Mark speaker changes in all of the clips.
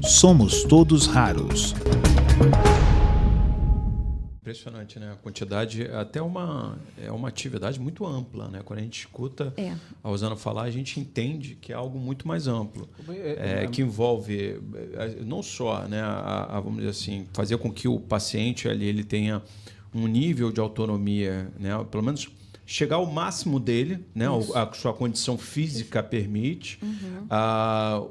Speaker 1: Somos todos raros.
Speaker 2: Impressionante, né? A quantidade, até é uma atividade muito ampla, né? Quando a gente escuta a Rosana falar, a gente entende que é algo muito mais amplo, que envolve não só, né, vamos dizer assim, fazer com que o paciente ali ele tenha um nível de autonomia, né? Pelo menos chegar ao máximo dele, né? A sua condição física permite.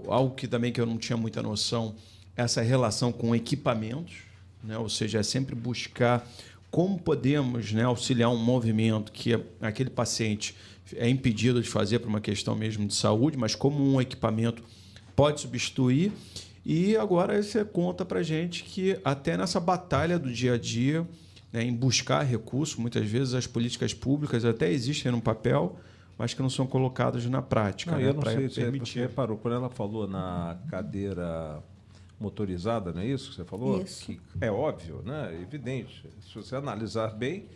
Speaker 2: Algo que também que eu não tinha muita noção, essa relação com equipamentos. Né? Ou seja, é sempre buscar como podemos, né, auxiliar um movimento que aquele paciente é impedido de fazer por uma questão mesmo de saúde, mas como um equipamento pode substituir. E agora você conta para a gente que até nessa batalha do dia a dia, né, em buscar recursos, muitas vezes as políticas públicas até existem no papel, mas que não são colocadas na prática.
Speaker 3: Não,
Speaker 2: né,
Speaker 3: eu não sei se
Speaker 2: permitir.
Speaker 3: você reparou, quando ela falou na cadeira motorizada, não é isso que você falou?
Speaker 4: Isso.
Speaker 3: Que é óbvio, né? É evidente. Se você analisar bem,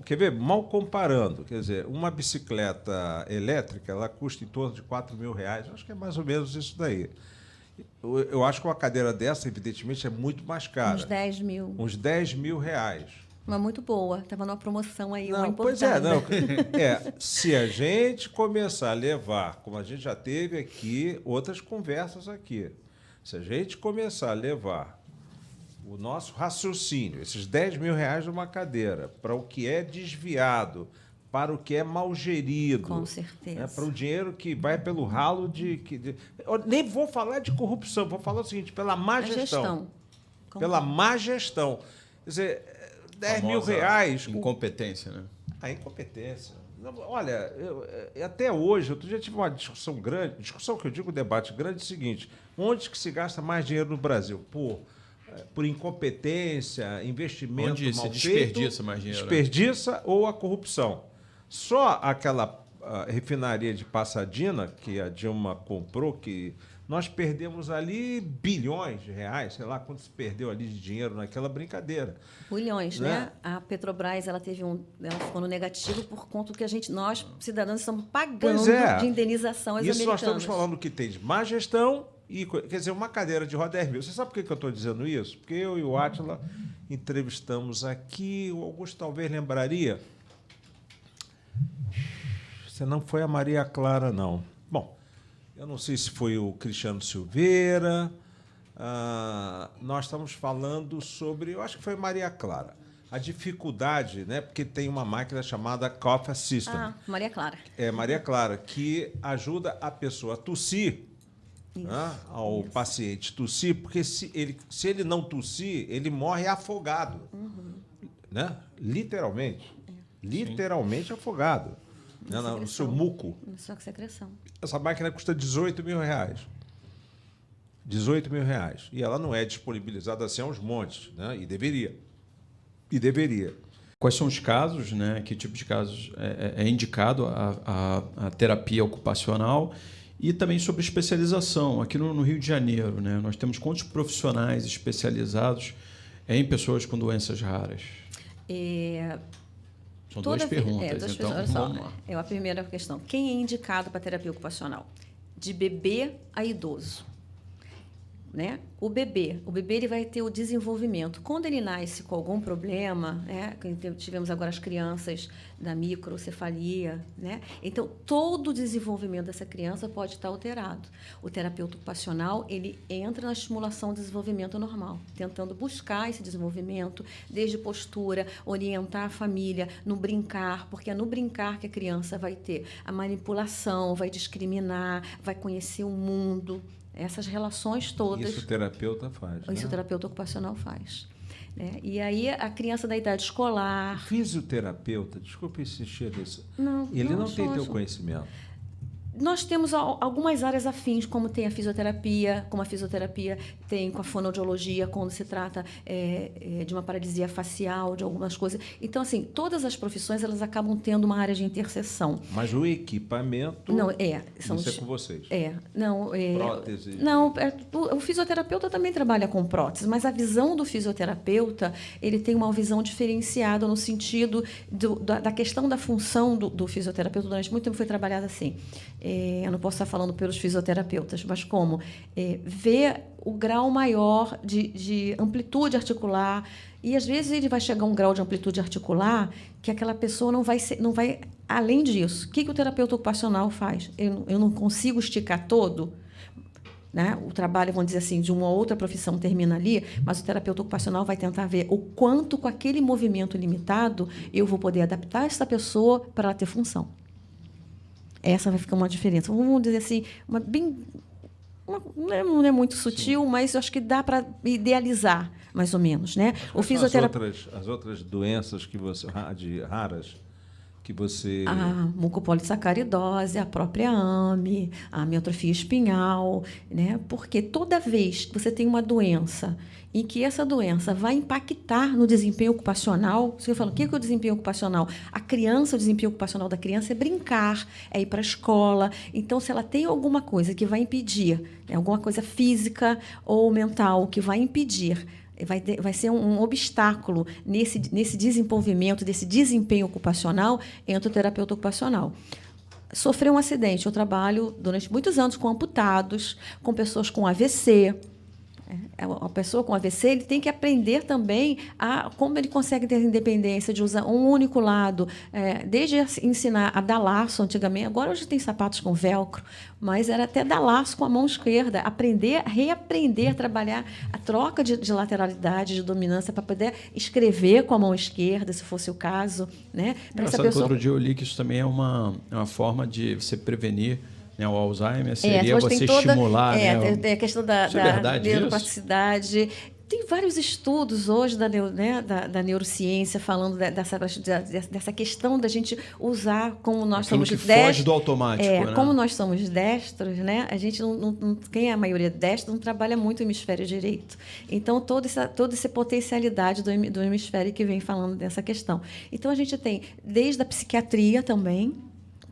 Speaker 3: quer ver? Mal comparando, quer dizer, uma bicicleta elétrica, ela custa em torno de R$4.000. Acho que é mais ou menos isso daí. Eu acho que uma cadeira dessa, evidentemente, é muito mais cara.
Speaker 4: Uns 10 mil.
Speaker 3: Uns R$10.000.
Speaker 4: Uma muito boa. Estava numa promoção aí, uma
Speaker 3: Não,
Speaker 4: importada.
Speaker 3: pois é, se a gente começar a levar, como a gente já teve aqui, outras conversas aqui, se a gente começar a levar o nosso raciocínio, esses R$10.000 de uma cadeira, para o que é desviado, para o que é mal gerido.
Speaker 4: Com certeza.
Speaker 3: Né, para o dinheiro que vai pelo ralo Eu nem vou falar de corrupção, vou falar o seguinte, pela má gestão. Pela má gestão. Quer dizer, R$10.000...
Speaker 2: Incompetência, né?
Speaker 3: A incompetência. Olha, até hoje, outro dia tive uma discussão grande, discussão que eu digo, debate grande, é o seguinte: onde que se gasta mais dinheiro no Brasil? Por incompetência, investimento
Speaker 2: onde
Speaker 3: mal
Speaker 2: se
Speaker 3: feito,
Speaker 2: desperdiça mais dinheiro?
Speaker 3: Desperdiça ou a corrupção. Só aquela refinaria de Pasadena, que a Dilma comprou, que nós perdemos ali bilhões de reais, sei lá quanto se perdeu ali de dinheiro naquela brincadeira.
Speaker 4: Bilhões, né? A Petrobras ela ficou no negativo por conta do que nós, cidadãos, estamos pagando de indenização às
Speaker 3: Isso
Speaker 4: americanas.
Speaker 3: nós estamos falando que tem de má gestão e, quer dizer, uma cadeira de roda R$10.000. Você sabe por que eu estou dizendo isso? Porque eu e o Átila entrevistamos aqui, o Augusto talvez lembraria. Você não foi a Maria Clara, não. Bom, eu não sei se foi o Cristiano Silveira. Nós estamos falando sobre... Eu acho que foi Maria Clara. A dificuldade, né? Porque tem uma máquina chamada Cough Assistant.
Speaker 4: Maria Clara.
Speaker 3: É, Maria Clara, que ajuda a pessoa a tossir, né, ao paciente tossir, porque se ele não tossir, ele morre afogado. Né? Literalmente. Literalmente afogado. Né, no seu muco.
Speaker 4: Só que secreção.
Speaker 3: Essa máquina custa R$18.000. R$18.000. E ela não é disponibilizada assim aos montes, né? E deveria.
Speaker 2: Quais são os casos, né? Que tipo de casos é indicado a terapia ocupacional? E também sobre especialização. Aqui no Rio de Janeiro, né, nós temos quantos profissionais especializados em pessoas com doenças raras? São duas perguntas, então vamos lá.
Speaker 4: A primeira questão. Quem é indicado para terapia ocupacional? De bebê a idoso. Né? O bebê ele vai ter o desenvolvimento. Quando ele nasce com algum problema, né? Tivemos agora as crianças da microcefalia, né? Então, todo o desenvolvimento dessa criança pode estar alterado. O terapeuta ocupacional, ele entra na estimulação do desenvolvimento normal, tentando buscar esse desenvolvimento, desde postura, orientar a família no brincar, porque é no brincar que a criança vai ter a manipulação, vai discriminar, vai conhecer o mundo. Essas relações todas...
Speaker 3: Isso o terapeuta faz.
Speaker 4: Isso
Speaker 3: né?
Speaker 4: o terapeuta ocupacional faz. Né? E aí, a criança da idade escolar...
Speaker 3: O fisioterapeuta, desculpe insistir nisso,
Speaker 4: não
Speaker 3: tem teu conhecimento.
Speaker 4: Nós temos algumas áreas afins, como tem a fisioterapia, como a fisioterapia tem com a fonoaudiologia, quando se trata de uma paralisia facial, de algumas coisas. Então, assim, todas as profissões elas acabam tendo uma área de interseção.
Speaker 3: Mas o equipamento
Speaker 4: não,
Speaker 3: isso é com vocês? Prótese?
Speaker 4: Não, o fisioterapeuta também trabalha com prótese, mas a visão do fisioterapeuta, ele tem uma visão diferenciada no sentido da questão da função do fisioterapeuta. Durante muito tempo foi trabalhada assim. eu não posso estar falando pelos fisioterapeutas, mas como ver o grau maior de amplitude articular, e às vezes ele vai chegar a um grau de amplitude articular que aquela pessoa não vai além disso. O que o terapeuta ocupacional faz? Eu não consigo esticar todo, né? O trabalho, vamos dizer assim, de uma outra profissão termina ali, mas o terapeuta ocupacional vai tentar ver o quanto, com aquele movimento limitado, eu vou poder adaptar essa pessoa para ela ter função. Essa vai ficar uma diferença. Vamos dizer assim, não é muito sutil, sim, mas eu acho que dá para idealizar, mais ou menos, né?
Speaker 3: O as outras doenças que você raras que você...
Speaker 4: A mucopolissacaridose, a própria AME, a amiantrofia espinhal, né? Porque toda vez que você tem uma doença em que essa doença vai impactar no desempenho ocupacional, você fala, o que é o desempenho ocupacional? O desempenho ocupacional da criança é brincar, é ir para a escola. Então, se ela tem alguma coisa que vai impedir, alguma coisa física ou mental que vai impedir, vai ser um obstáculo nesse desenvolvimento, desse desempenho ocupacional, entra o terapeuta ocupacional. Sofreu um acidente, eu trabalho durante muitos anos com amputados, com pessoas com AVC. A pessoa com AVC ele tem que aprender também como ele consegue ter independência de usar um único lado, desde ensinar a dar laço antigamente, agora hoje tem sapatos com velcro, mas era até dar laço com a mão esquerda, reaprender a trabalhar a troca de lateralidade, de dominância, para poder escrever com a mão esquerda, se fosse o caso, né?
Speaker 2: Outro dia eu li que isso também é uma forma de você prevenir, né, o Alzheimer, seria você estimular...
Speaker 4: Tem a questão da neuroplasticidade. Tem vários estudos hoje da neurociência falando dessa questão da gente usar, como nós somos destros. Foge
Speaker 2: do automático, né?
Speaker 4: Como nós somos destros, né? A gente quem é a maioria destro não trabalha muito o hemisfério direito. Então, toda essa potencialidade do hemisfério que vem falando dessa questão. Então, a gente tem desde a psiquiatria também,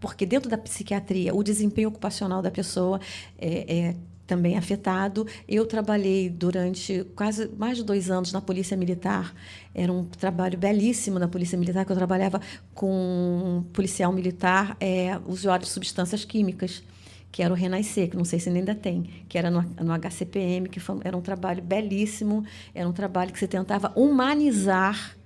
Speaker 4: porque dentro da psiquiatria o desempenho ocupacional da pessoa é também afetado. Eu trabalhei durante quase mais de 2 anos na Polícia Militar. Era um trabalho belíssimo na Polícia Militar, que eu trabalhava com um policial militar usuário de substâncias químicas, que era o Renascer, que não sei se ainda tem, que era no HCPM, era um trabalho belíssimo, era um trabalho que se tentava humanizar,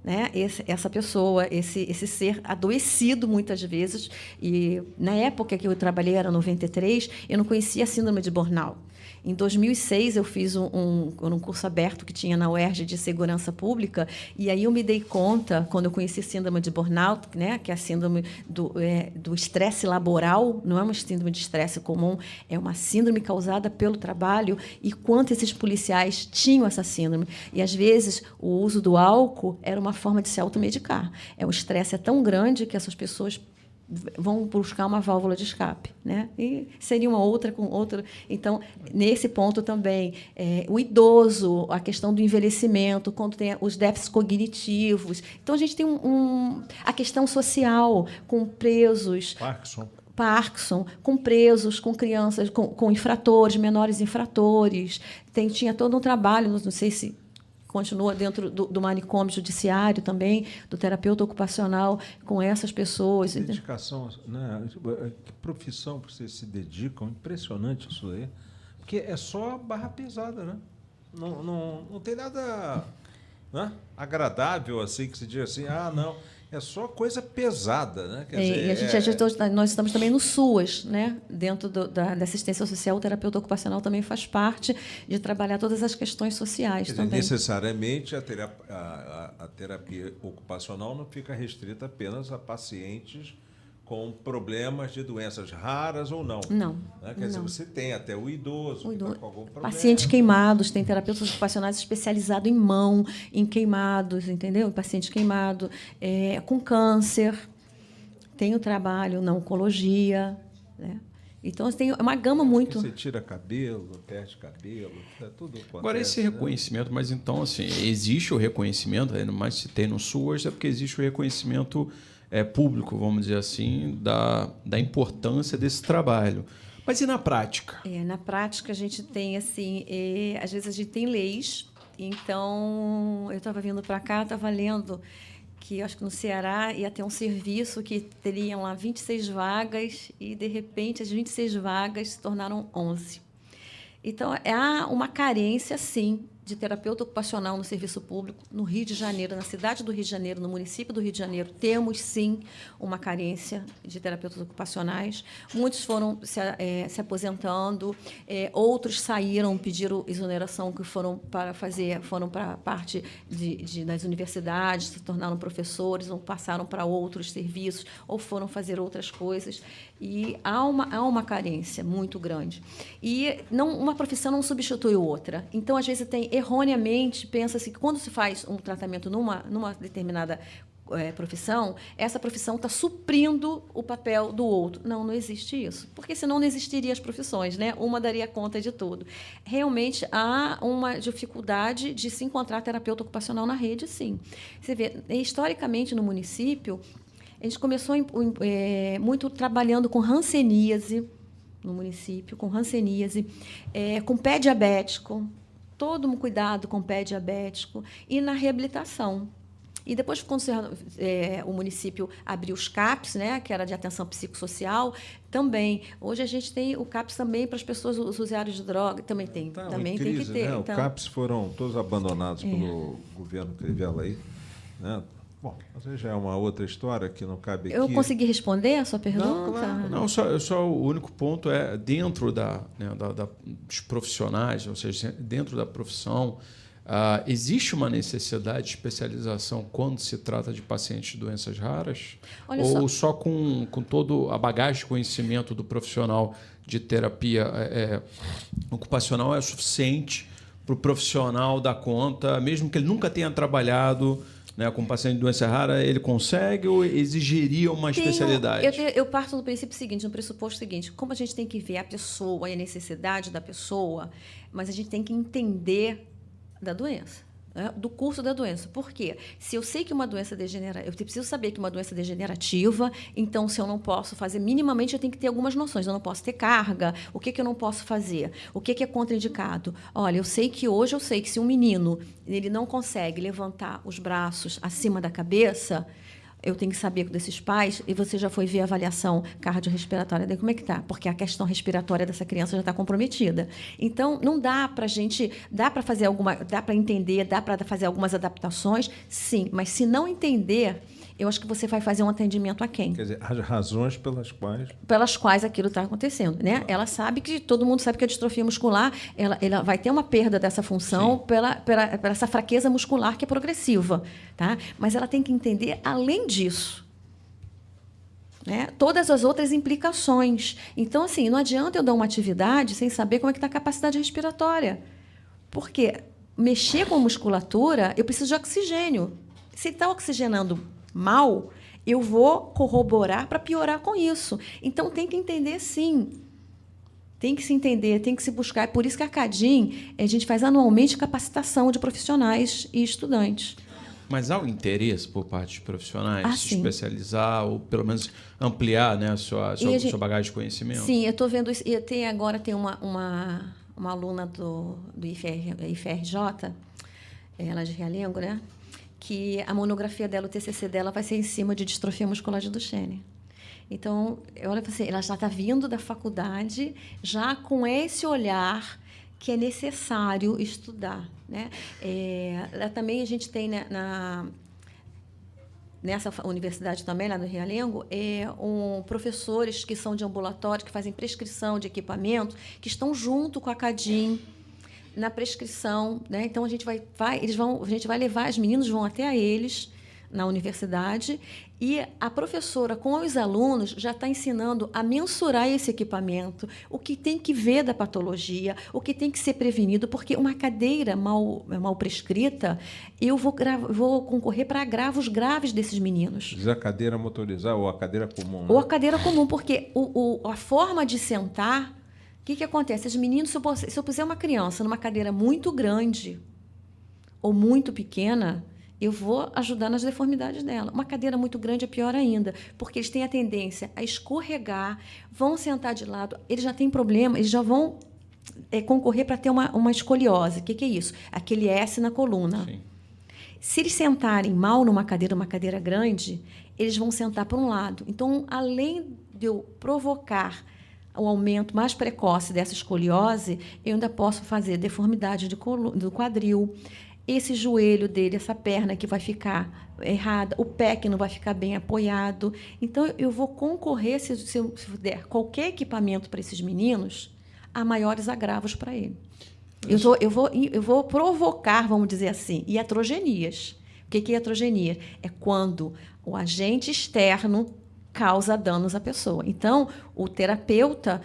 Speaker 4: né, essa pessoa, esse ser adoecido muitas vezes. E na época que eu trabalhei, era 93, eu não conhecia a síndrome de burnout. Em 2006, eu fiz um curso aberto que tinha na UERJ de segurança pública, e aí eu me dei conta, quando eu conheci a síndrome de burnout, né, que é a síndrome do estresse laboral, não é uma síndrome de estresse comum, é uma síndrome causada pelo trabalho, e quanto esses policiais tinham essa síndrome. E, às vezes, o uso do álcool era uma forma de se automedicar. O estresse é tão grande que essas pessoas vão buscar uma válvula de escape, né? E seria uma outra com outra. Então, nesse ponto também, o idoso, a questão do envelhecimento, quando tem os déficits cognitivos. Então, a gente tem a questão social, com presos. Parkinson, com presos, com crianças, com infratores, menores infratores. Tinha todo um trabalho, não sei se continua dentro do manicômio judiciário também, do terapeuta ocupacional com essas pessoas.
Speaker 3: Dedicação, né? Que profissão vocês se dedicam, impressionante isso aí, porque é só barra pesada, né? Não tem nada, né, agradável assim, que se diz assim, não, é só coisa pesada, né? Quer dizer,
Speaker 4: nós estamos também no SUAS, né? Dentro da assistência social, o terapeuta ocupacional também faz parte de trabalhar todas as questões sociais.
Speaker 3: Quer dizer,
Speaker 4: também.
Speaker 3: Necessariamente a terapia ocupacional não fica restrita apenas a pacientes com problemas de doenças raras ou não.
Speaker 4: Não.
Speaker 3: Né? Quer dizer, você tem até o idoso que está com algum problema.
Speaker 4: Pacientes queimados, tem terapeutas ocupacionais especializados em mão, em queimados, entendeu? Paciente queimado, com câncer. Tem o trabalho na oncologia, né? Então, tem uma gama muito...
Speaker 3: Você tira cabelo, perde cabelo, tudo acontece.
Speaker 2: Agora, esse reconhecimento, mas então, assim, existe o reconhecimento, mas se tem no SUAS, é porque existe o reconhecimento público, vamos dizer assim, da importância desse trabalho. Mas e na prática?
Speaker 4: Na prática, a gente tem, assim, às vezes a gente tem leis. Então, eu estava vindo para cá, estava lendo que eu acho que no Ceará ia ter um serviço que teriam lá 26 vagas e, de repente, as 26 vagas se tornaram 11. Então, há uma carência, sim, de terapeuta ocupacional no serviço público, no Rio de Janeiro, na cidade do Rio de Janeiro, no município do Rio de Janeiro, temos, sim, uma carência de terapeutas ocupacionais. Muitos foram se aposentando, outros saíram, pediram exoneração, que foram para a parte das universidades, se tornaram professores, ou passaram para outros serviços, ou foram fazer outras coisas. E há uma carência muito grande. E uma profissão não substitui outra. Então, às vezes, erroneamente, pensa-se que quando se faz um tratamento numa determinada profissão, essa profissão está suprindo o papel do outro. Não existe isso. Porque senão não existiriam as profissões, né? Uma daria conta de tudo. Realmente, há uma dificuldade de se encontrar terapeuta ocupacional na rede, sim. Você vê, historicamente, no município, a gente começou muito trabalhando com hanseníase no município, com hanseníase, com pé diabético, todo um cuidado com o pé diabético, e na reabilitação. E depois, quando o município abriu os CAPs, né, que era de atenção psicossocial, também. Hoje a gente tem o CAPs também para as pessoas, os usuários de droga, também tem. Também tem que ter.
Speaker 3: Né?
Speaker 4: Então,
Speaker 3: os CAPs foram todos abandonados pelo governo Crivella aí, né? Bom, mas já é uma outra história que não cabe aqui.
Speaker 4: Eu consegui responder a sua pergunta?
Speaker 3: Não, claro.
Speaker 2: Não, só o único ponto é dentro dos profissionais, ou seja, dentro da profissão, existe uma necessidade de especialização quando se trata de pacientes de doenças raras?
Speaker 4: Olha
Speaker 2: ou só com toda a bagagem de conhecimento do profissional de terapia ocupacional é suficiente para o profissional dar conta, mesmo que ele nunca tenha trabalhado, né, com paciente de doença rara, ele consegue ou exigiria uma especialidade?
Speaker 4: Eu parto do princípio seguinte, no pressuposto seguinte, como a gente tem que ver a pessoa e a necessidade da pessoa, mas a gente tem que entender da doença, né, do curso da doença. Por quê? Se eu sei que uma doença degenerativa, eu preciso saber que uma doença degenerativa, então, se eu não posso fazer, minimamente eu tenho que ter algumas noções. Eu não posso ter carga, o que eu não posso fazer? O que é contraindicado? Olha, eu sei que se um menino ele não consegue levantar os braços acima da cabeça, eu tenho que saber desses pais, e você já foi ver a avaliação cardiorrespiratória dele, como é que está? Porque a questão respiratória dessa criança já está comprometida. Então, não dá para a gente... Dá para fazer dá para entender, dá para fazer algumas adaptações, sim, mas se não entender, eu acho que você vai fazer um atendimento a quem?
Speaker 3: Quer dizer, as razões
Speaker 4: pelas quais aquilo está acontecendo, né? Ela sabe que todo mundo sabe que a distrofia muscular ela vai ter uma perda dessa função pela essa fraqueza muscular que é progressiva, tá? Mas ela tem que entender além disso, né, todas as outras implicações. Então, assim, não adianta eu dar uma atividade sem saber como é que está a capacidade respiratória, porque mexer com a musculatura, eu preciso de oxigênio. Se está oxigenando mal, eu vou corroborar para piorar com isso. Então, tem que entender, sim. Tem que se entender, tem que se buscar. É por isso que a CADIM, a gente faz anualmente capacitação de profissionais e estudantes.
Speaker 2: Mas há o interesse por parte dos profissionais se especializar ou, pelo menos, ampliar, né, a sua bagagem de conhecimento?
Speaker 4: Sim, eu estou vendo isso. E agora tem uma aluna do IFRJ, ela é de Realengo, né? Que a monografia dela, o TCC dela, vai ser em cima de distrofia muscular de Duchenne. Então, olha, assim, ela já está vindo da faculdade já com esse olhar que é necessário estudar, né? Também a gente tem, né, nessa universidade também, lá no Realengo, professores que são de ambulatório, que fazem prescrição de equipamento, que estão junto com a CADIM na prescrição, né? Então a gente vai levar, os meninos vão até a eles na universidade, e a professora com os alunos já está ensinando a mensurar esse equipamento, o que tem que ver da patologia, o que tem que ser prevenido, porque uma cadeira mal prescrita, eu vou concorrer para agravos graves desses meninos.
Speaker 3: Diz a cadeira motorizada ou a cadeira comum, né?
Speaker 4: Ou a cadeira comum, porque a forma de sentar, o que acontece? Os meninos, se eu puser uma criança numa cadeira muito grande ou muito pequena, eu vou ajudar nas deformidades dela. Uma cadeira muito grande é pior ainda, porque eles têm a tendência a escorregar, vão sentar de lado, eles já têm problema, eles já vão concorrer para ter uma escoliose. O que é isso? Aquele S na coluna. Sim. Se eles sentarem mal numa cadeira, uma cadeira grande, eles vão sentar para um lado. Então, além de eu provocar o aumento mais precoce dessa escoliose, eu ainda posso fazer deformidade do quadril, esse joelho dele, essa perna que vai ficar errada, o pé que não vai ficar bem apoiado. Então, eu vou concorrer, se eu der qualquer equipamento para esses meninos, a maiores agravos para ele. Eu vou provocar, vamos dizer assim, iatrogenias. O que é iatrogenia? É quando o agente externo causa danos à pessoa. Então, o terapeuta,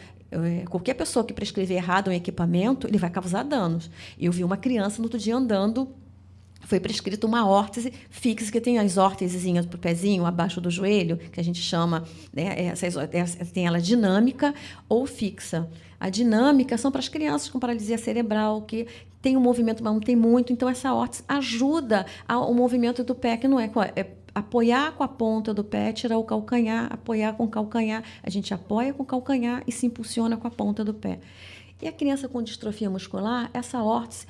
Speaker 4: qualquer pessoa que prescrever errado um equipamento, ele vai causar danos. Eu vi uma criança no outro dia andando, foi prescrita uma órtese fixa, que tem as órtesezinhas para o pezinho, abaixo do joelho, que a gente chama, né, tem ela dinâmica ou fixa. A dinâmica são para as crianças com paralisia cerebral, que tem um movimento, mas não tem muito. Então, essa órtese ajuda o movimento do pé, que não é apoiar com a ponta do pé, tirar o calcanhar, apoiar com o calcanhar. A gente apoia com o calcanhar e se impulsiona com a ponta do pé. E a criança com distrofia muscular, essa órtese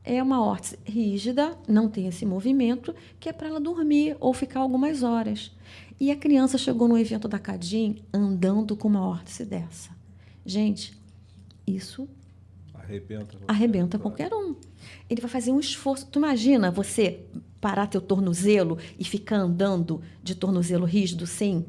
Speaker 4: é uma órtese rígida, não tem esse movimento, que é para ela dormir ou ficar algumas horas. E a criança chegou no evento da Cadim andando com uma órtese dessa. Gente, isso arrebenta qualquer um. Ele vai fazer um esforço. Tu imagina você parar teu tornozelo e ficar andando de tornozelo rígido sem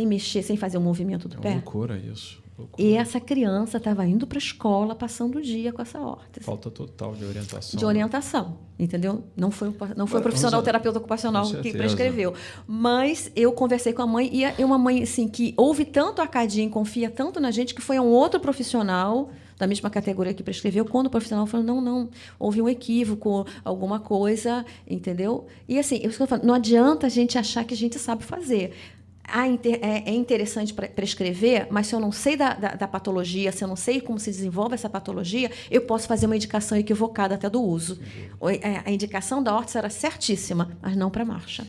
Speaker 4: mexer, sem fazer o movimento do pé?
Speaker 2: É loucura isso. Loucura.
Speaker 4: E essa criança estava indo para a escola, passando o dia com essa órtese.
Speaker 2: Falta total de orientação.
Speaker 4: De orientação, entendeu? Não foi o profissional terapeuta ocupacional que prescreveu. Mas eu conversei com a mãe, e é uma mãe assim, que ouve tanto a Cadim, confia tanto na gente, que foi a um outro profissional da mesma categoria que prescreveu, quando o profissional falou, não, houve um equívoco, alguma coisa, entendeu? E assim, não adianta a gente achar que a gente sabe fazer. É interessante prescrever, mas se eu não sei da patologia, se eu não sei como se desenvolve essa patologia, eu posso fazer uma indicação equivocada até do uso. A indicação da órtese era certíssima, mas não para marcha.